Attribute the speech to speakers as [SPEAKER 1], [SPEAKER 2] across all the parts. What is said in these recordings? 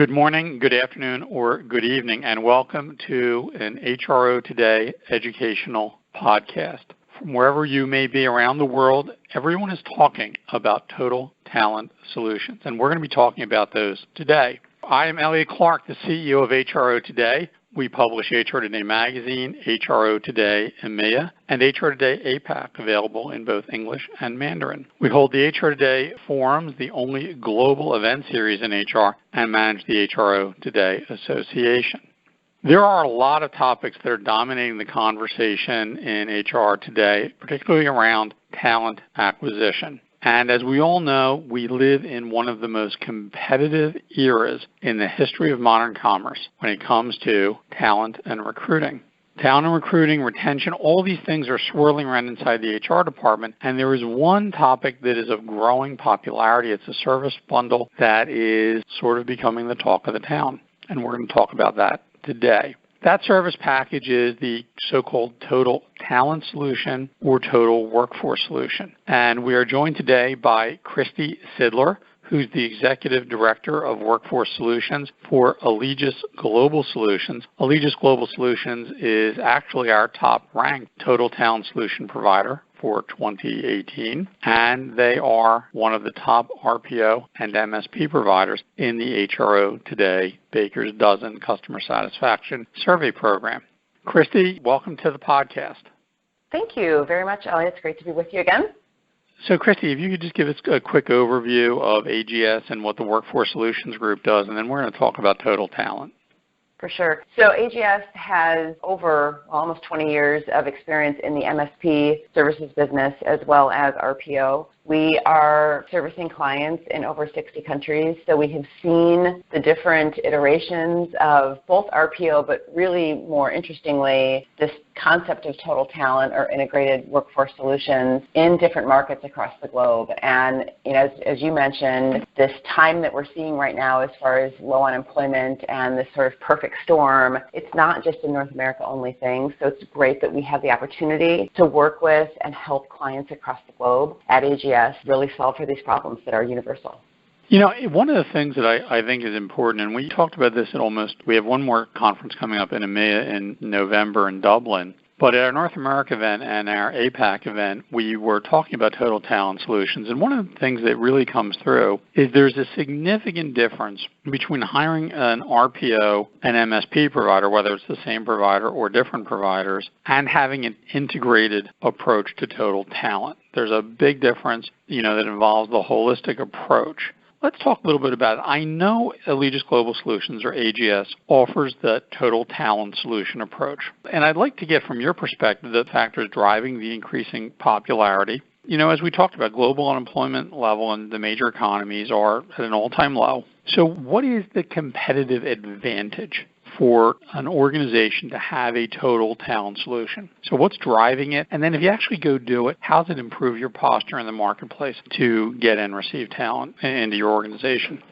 [SPEAKER 1] Good morning, good afternoon, or good evening, and welcome to an HRO Today educational podcast. From wherever you may be around the world, everyone is talking about total talent solutions, and we're going to be talking about those today. I am Elliot Clark, the CEO of HRO Today. We publish HRO Today Magazine, HRO Today EMEA, and HRO Today APAC, available in both English and Mandarin. We hold the HRO Today Forums, the only global event series in HR, and manage the HRO Today Association. There are a lot of topics that are dominating the conversation in HR today, particularly around talent acquisition. And as we all know, we live in one of the most competitive eras in the history of modern commerce when it comes to talent and recruiting. Talent and recruiting, retention, all these things are swirling around inside the HR department, and there is one topic that is of growing popularity. It's a service bundle that is sort of becoming the talk of the town, and we're going to talk about that today. That service package is the so-called Total Talent Solution or Total Workforce Solution. And we are joined today by Kristy Sidlar, who's the Executive Director of Workforce Solutions for Allegis Global Solutions. Allegis Global Solutions is actually our top-ranked Total Talent Solution provider for 2018, and they are one of the top RPO and MSP providers in the HRO Today Baker's Dozen Customer Satisfaction Survey Program. Kristy, welcome to the podcast.
[SPEAKER 2] Thank you very much, Elliot. It's great to be with you again.
[SPEAKER 1] So, Kristy, if you could just give us a quick overview of AGS and what the Workforce Solutions Group does, and then we're going to talk about Total Talent.
[SPEAKER 2] For sure. So AGS has over almost 20 years of experience in the MSP services business as well as RPO. We are servicing clients in over 60 countries, so we have seen the different iterations of both RPO, but really more interestingly, this concept of total talent or integrated workforce solutions in different markets across the globe. And as you mentioned, this time that we're seeing right now as far as low unemployment and this sort of perfect storm, it's not just a North America only thing, so it's great that we have the opportunity to work with and help clients across the globe at AGS really solve for these problems that are universal.
[SPEAKER 1] You know, one of the things that I think is important, and we talked about this we have one more conference coming up in EMEA in November in Dublin, but at our North America event and our APAC event, we were talking about Total Talent Solutions, and one of the things that really comes through is there's a significant difference between hiring an RPO and MSP provider, whether it's the same provider or different providers, and having an integrated approach to total talent. There's a big difference, that involves the holistic approach. Let's talk a little bit about it. I know Allegis Global Solutions, or AGS, offers the total talent solution approach. And I'd like to get from your perspective the factors driving the increasing popularity. As we talked about, global unemployment level in the major economies are at an all-time low. So what is the competitive advantage for an organization to have a total talent solution? So what's driving it? And then if you actually go do it, how does it improve your posture in the marketplace to get and receive talent into your organization?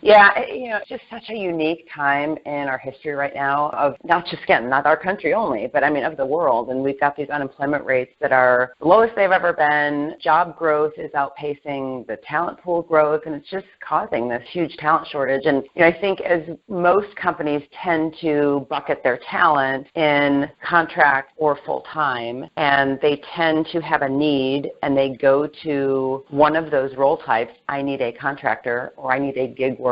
[SPEAKER 2] Yeah, it's just such a unique time in our history right now of not our country only, but of the world. And we've got these unemployment rates that are the lowest they've ever been. Job growth is outpacing the talent pool growth, and it's just causing this huge talent shortage. And I think as most companies tend to bucket their talent in contract or full-time, and they tend to have a need, and they go to one of those role types, I need a contractor, or I need a gig worker,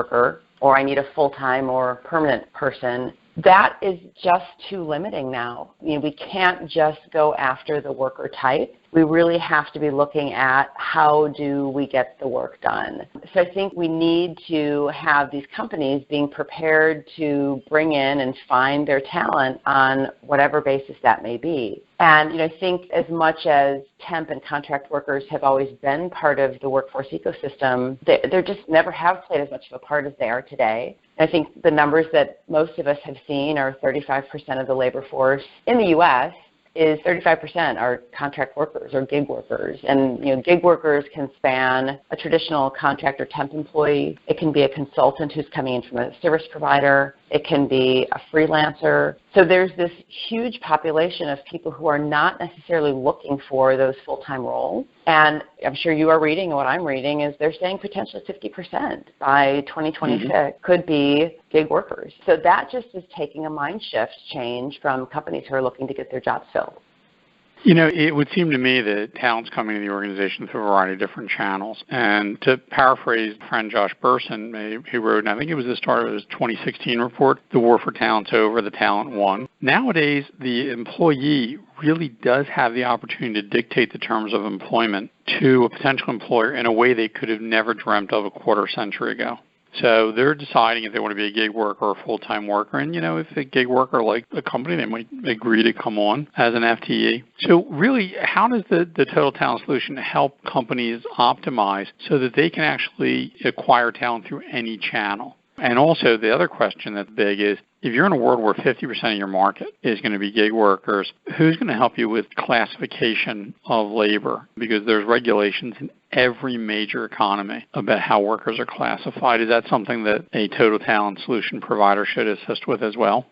[SPEAKER 2] or I need a full-time or permanent person. That is just too limiting now. We can't just go after the worker type. We really have to be looking at how do we get the work done. So I think we need to have these companies being prepared to bring in and find their talent on whatever basis that may be. And I think as much as temp and contract workers have always been part of the workforce ecosystem, they just never have played as much of a part as they are today. I think the numbers that most of us have seen are 35% of the labor force in the U.S. is 35% are contract workers or gig workers. And gig workers can span a traditional contract or temp employee. It can be a consultant who's coming in from a service provider. It can be a freelancer. So there's this huge population of people who are not necessarily looking for those full-time roles. And I'm sure you are reading, and what I'm reading is they're saying potentially 50% by 2026 could be gig workers. So that just is taking a mind shift change from companies who are looking to get their jobs filled.
[SPEAKER 1] You know, it would seem to me that talent's coming to the organization through a variety of different channels. And to paraphrase friend Josh Bersin, who wrote, and I think it was the start of his 2016 report, "The war for talent's over, the talent won." Nowadays, the employee really does have the opportunity to dictate the terms of employment to a potential employer in a way they could have never dreamt of a quarter century ago. So they're deciding if they want to be a gig worker or a full-time worker. And, you know, if a gig worker like a company, they might agree to come on as an FTE. So really, how does the Total Talent Solution help companies optimize so that they can actually acquire talent through any channel? And also the other question that's big is, if you're in a world where 50% of your market is going to be gig workers, who's going to help you with classification of labor? Because there's regulations in every major economy about how workers are classified. Is that something that a Total Talent Solution provider should assist with as well?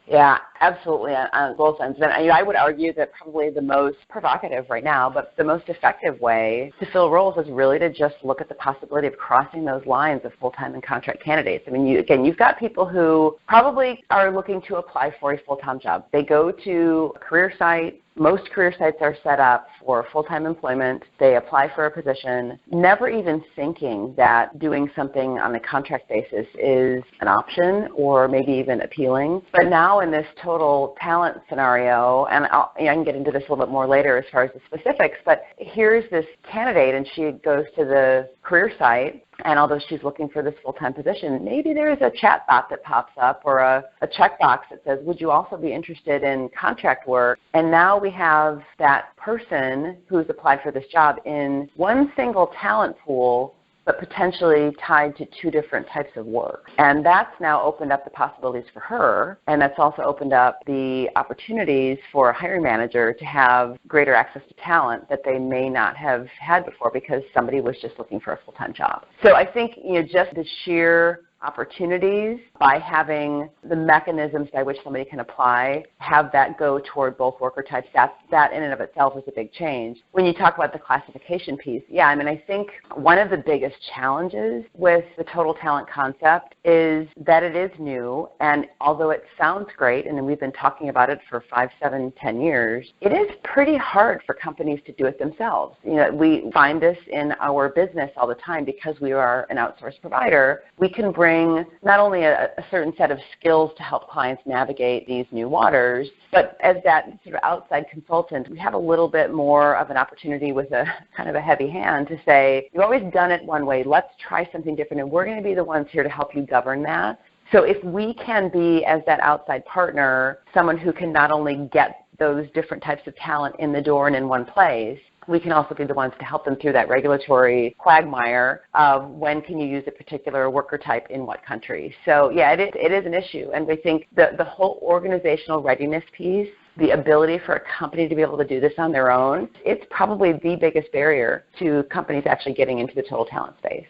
[SPEAKER 2] Yeah, absolutely, on both ends. And I would argue that probably the most provocative right now, but the most effective way to fill roles is really to just look at the possibility of crossing those lines of full-time and contract candidates. I mean, you've got people who probably are looking to apply for a full-time job. They go to a career site. Most career sites are set up for full-time employment. They apply for a position, never even thinking that doing something on a contract basis is an option or maybe even appealing. But now in this total talent scenario, and I can get into this a little bit more later as far as the specifics, but here's this candidate and she goes to the career site, and although she's looking for this full-time position, maybe there's a chat bot that pops up or a checkbox that says, would you also be interested in contract work? And now we have that person who's applied for this job in one single talent pool, but potentially tied to two different types of work. And that's now opened up the possibilities for her, and that's also opened up the opportunities for a hiring manager to have greater access to talent that they may not have had before because somebody was just looking for a full-time job. So I think, just the sheer opportunities by having the mechanisms by which somebody can apply, have that go toward both worker types, that in and of itself is a big change. When you talk about the classification piece, I think one of the biggest challenges with the total talent concept is that it is new, and although it sounds great, and we've been talking about it for 5, 7, 10 years, it is pretty hard for companies to do it themselves. We find this in our business all the time because we are an outsourced provider. We can bring not only a certain set of skills to help clients navigate these new waters, but as that sort of outside consultant, we have a little bit more of an opportunity with a kind of a heavy hand to say, you've always done it one way, let's try something different, and we're going to be the ones here to help you govern that. So if we can be, as that outside partner, someone who can not only get those different types of talent in the door and in one place, we can also be the ones to help them through that regulatory quagmire of when can you use a particular worker type in what country. So yeah, it is an issue. And we think the whole organizational readiness piece, the ability for a company to be able to do this on their own, it's probably the biggest barrier to companies actually getting into the total talent space.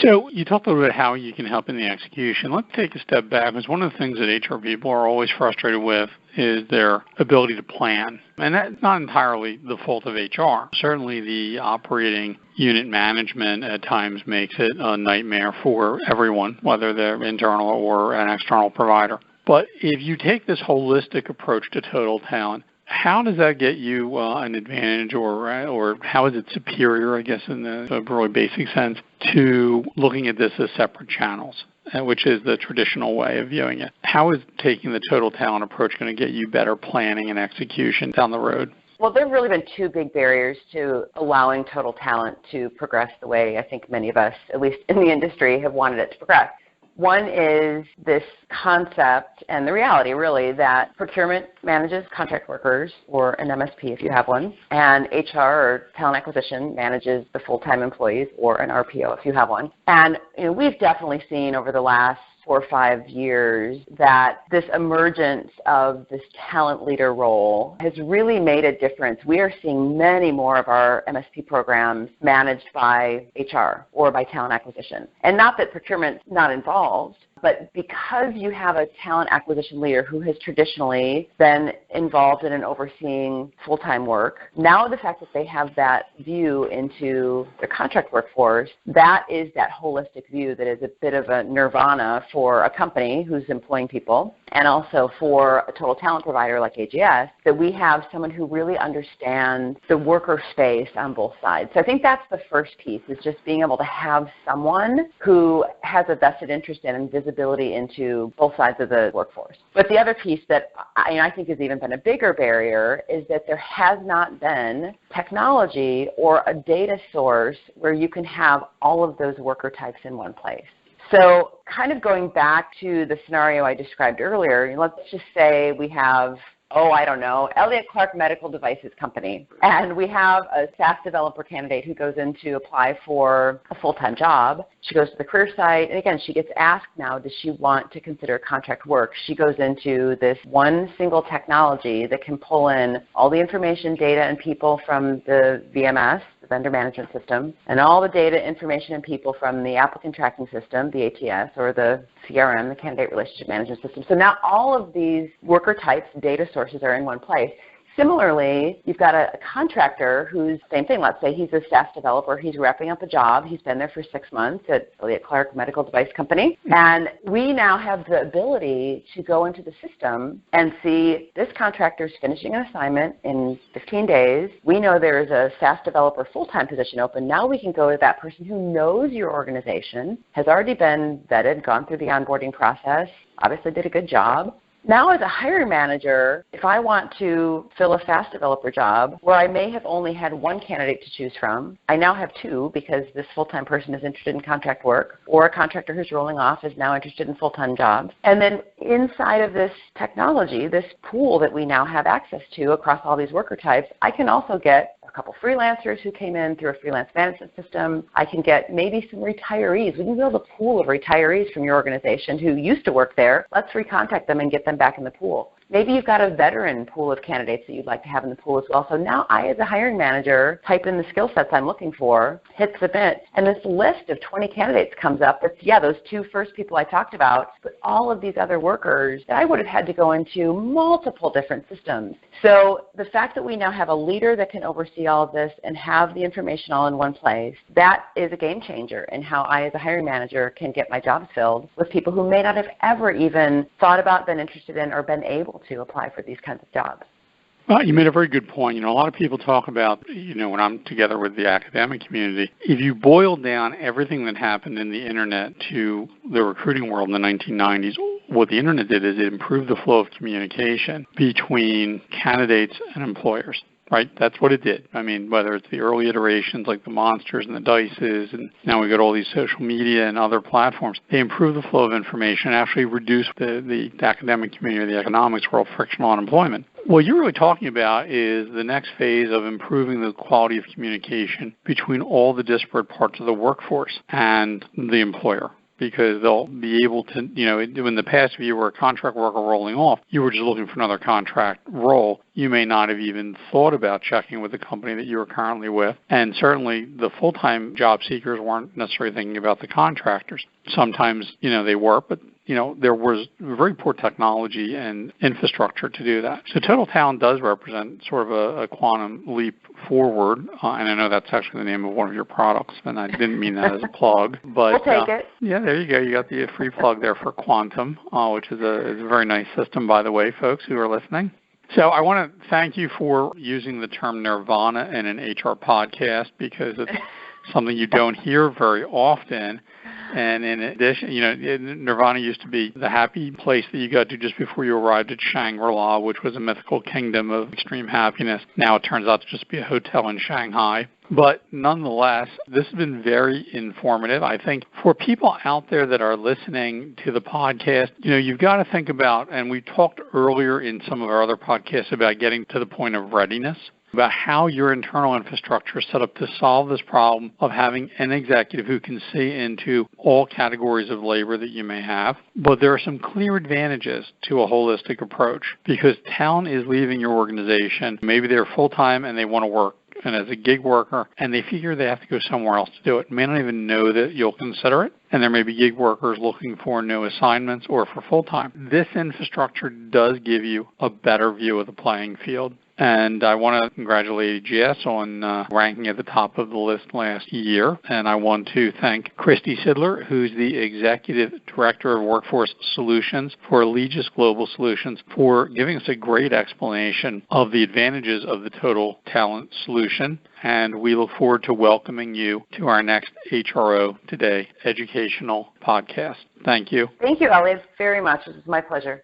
[SPEAKER 1] So you talked a little bit how you can help in the execution. Let's take a step back, because one of the things that HR people are always frustrated with is their ability to plan. And that's not entirely the fault of HR. Certainly the operating unit management at times makes it a nightmare for everyone, whether they're internal or an external provider. But if you take this holistic approach to total talent, how does that get you an advantage, or how is it superior, I guess, in the really basic sense, to looking at this as separate channels, which is the traditional way of viewing it? How is taking the total talent approach going to get you better planning and execution down the road?
[SPEAKER 2] Well, there have really been two big barriers to allowing total talent to progress the way I think many of us, at least in the industry, have wanted it to progress. One is this concept and the reality, really, that procurement manages contract workers, or an MSP if you have one, and HR, or talent acquisition, manages the full-time employees, or an RPO if you have one. And we've definitely seen over the last 4 or 5 years that this emergence of this talent leader role has really made a difference. We are seeing many more of our MSP programs managed by HR or by talent acquisition. And not that procurement's not involved, But because you have a talent acquisition leader who has traditionally been involved in and overseeing full-time work, now the fact that they have that view into the contract workforce, that is that holistic view that is a bit of a nirvana for a company who's employing people, and also for a total talent provider like AGS, that we have someone who really understands the worker space on both sides. So I think that's the first piece, is just being able to have someone who has a vested interest in and visibility into both sides of the workforce. But the other piece that I think has even been a bigger barrier is that there has not been technology or a data source where you can have all of those worker types in one place. So kind of going back to the scenario I described earlier, let's just say we have, Elliot Clark Medical Devices Company, and we have a SaaS developer candidate who goes in to apply for a full-time job. She goes to the career site, and again, she gets asked now, does she want to consider contract work? She goes into this one single technology that can pull in all the information, data, and people from the VMS, the vendor management system, and all the data, information, and people from the applicant tracking system, the ATS, or the CRM, the candidate relationship management system. So now all of these worker types, data sources are in one place. Similarly, you've got a contractor who's, same thing, let's say he's a SaaS developer, he's wrapping up a job, he's been there for 6 months at Elliot Clark Medical Device Company, and we now have the ability to go into the system and see this contractor's finishing an assignment in 15 days. We know there is a SaaS developer full-time position open. Now we can go to that person who knows your organization, has already been vetted, gone through the onboarding process, obviously did a good job. Now as a hiring manager, if I want to fill a SaaS developer job where I may have only had one candidate to choose from, I now have two because this full-time person is interested in contract work, or a contractor who's rolling off is now interested in full-time jobs. And then inside of this technology, this pool that we now have access to across all these worker types, I can also get a couple freelancers who came in through a freelance management system. I can get maybe some retirees. We can build a pool of retirees from your organization who used to work there. Let's recontact them and get them back in the pool. Maybe you've got a veteran pool of candidates that you'd like to have in the pool as well. So now I, as a hiring manager, type in the skill sets I'm looking for, hit submit, and this list of 20 candidates comes up. That's, those two first people I talked about, but all of these other workers that I would have had to go into multiple different systems. So the fact that we now have a leader that can oversee all of this and have the information all in one place, that is a game changer in how I, as a hiring manager, can get my jobs filled with people who may not have ever even thought about, been interested in, or been able to apply for these kinds of jobs.
[SPEAKER 1] Well, you made a very good point. A lot of people talk about, when I'm together with the academic community, if you boil down everything that happened in the Internet to the recruiting world in the 1990s, what the Internet did is it improved the flow of communication between candidates and employers. Right? That's what it did. I mean, whether it's the early iterations like the Monsters and the Dices, and now we've got all these social media and other platforms, they improve the flow of information and actually reduce the academic community or the economics world frictional unemployment. What you're really talking about is the next phase of improving the quality of communication between all the disparate parts of the workforce and the employer. Because they'll be able to, in the past, if you were a contract worker rolling off, you were just looking for another contract role. You may not have even thought about checking with the company that you were currently with. And certainly the full-time job seekers weren't necessarily thinking about the contractors. Sometimes, they were, but there was very poor technology and infrastructure to do that. So Total Talent does represent sort of a quantum leap forward, and I know that's actually the name of one of your products, and I didn't mean that as a plug. But
[SPEAKER 2] we'll take it.
[SPEAKER 1] Yeah, there you go. You got the free plug there for Quantum, which is a very nice system, by the way, folks who are listening. So I want to thank you for using the term nirvana in an HR podcast because it's something you don't hear very often. And in addition, Nirvana used to be the happy place that you got to just before you arrived at Shangri-La, which was a mythical kingdom of extreme happiness. Now it turns out to just be a hotel in Shanghai. But nonetheless, this has been very informative. I think for people out there that are listening to the podcast, you've got to think about, and we talked earlier in some of our other podcasts about getting to the point of readiness, about how your internal infrastructure is set up to solve this problem of having an executive who can see into all categories of labor that you may have. But there are some clear advantages to a holistic approach because talent is leaving your organization. Maybe they're full-time and they want to work and as a gig worker, and they figure they have to go somewhere else to do it. May not even know that you'll consider it, and there may be gig workers looking for new assignments or for full-time. This infrastructure does give you a better view of the playing field. And I want to congratulate AGS on ranking at the top of the list last year. And I want to thank Kristy Sidlar, who's the Executive Director of Workforce Solutions for Allegis Global Solutions, for giving us a great explanation of the advantages of the Total Talent Solution. And we look forward to welcoming you to our next HRO Today educational podcast. Thank you.
[SPEAKER 2] Thank you, Elliot, very much. It was my pleasure.